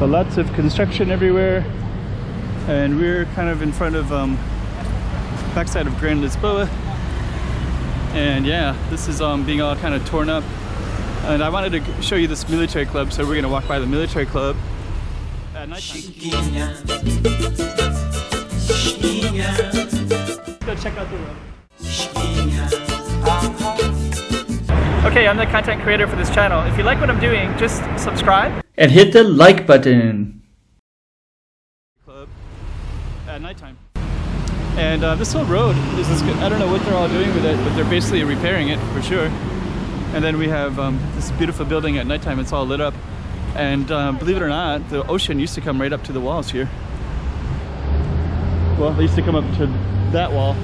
So lots of construction everywhere, and we're kind of in front of backside of Grand Lisboa. And yeah, this is being all kind of torn up. And I wanted to show you this military club, so we're gonna walk by the military club at nighttime. Go check out the room. Okay, I'm the content creator for this channel. If you like what I'm doing, just subscribe and hit the like button. Club at nighttime. And this whole road is this good. I don't know what they're all doing with it, but they're basically repairing it for sure. And then we have this beautiful building at nighttime. It's all lit up. And believe it or not, the ocean used to come right up to the walls here. Well, they used to come up to that wall,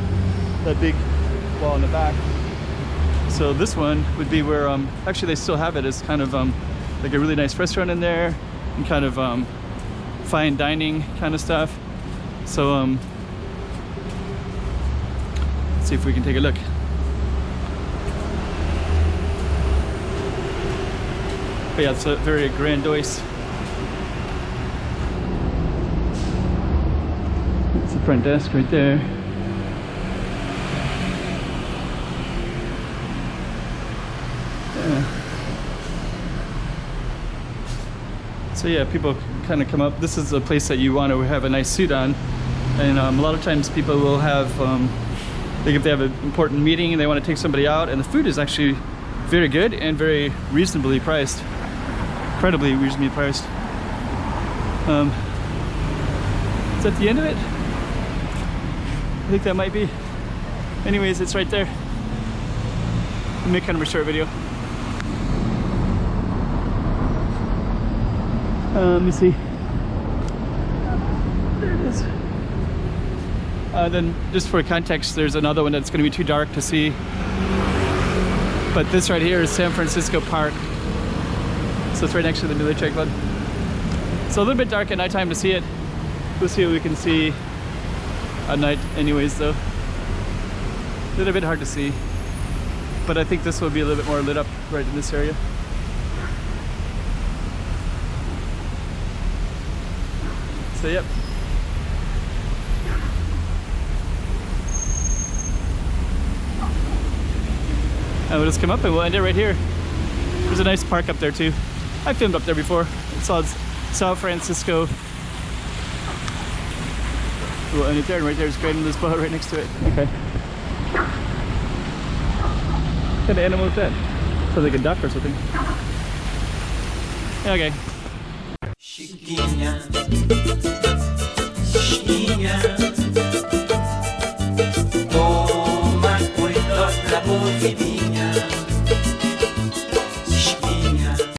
that big wall in the back. So this one would be where, actually they still have it as kind of like a really nice restaurant in there, and kind of fine dining kind of stuff. So let's see if we can take a look. But yeah, it's a very grandiose. It's the front desk right there. Yeah. So yeah, people kind of come up. This is a place that you want to have a nice suit on, and a lot of times people will have, like if they have an important meeting and they want to take somebody out, and the food is actually very good and very reasonably priced. Incredibly reasonably priced. Is that the end of it? I think that might be. Anyways, it's right there. I'll make kind of a short video. Let me see. There it is. Then, just for context, there's another one that's going to be too dark to see. But this right here is San Francisco Park. So it's right next to the military club. It's a little bit dark at nighttime to see it. We'll see what we can see at night anyways though. A little bit hard to see. But I think this will be a little bit more lit up right in this area. So yep. And we'll just come up and we'll end it right here. There's a nice park up there too. I filmed up there before. It's all San Francisco. We'll end it there, and right there's Grand Lisboa right next to it. Okay. What kind of animal is that? Sounds like a duck or something. Okay. Chiquinha, chiquinha.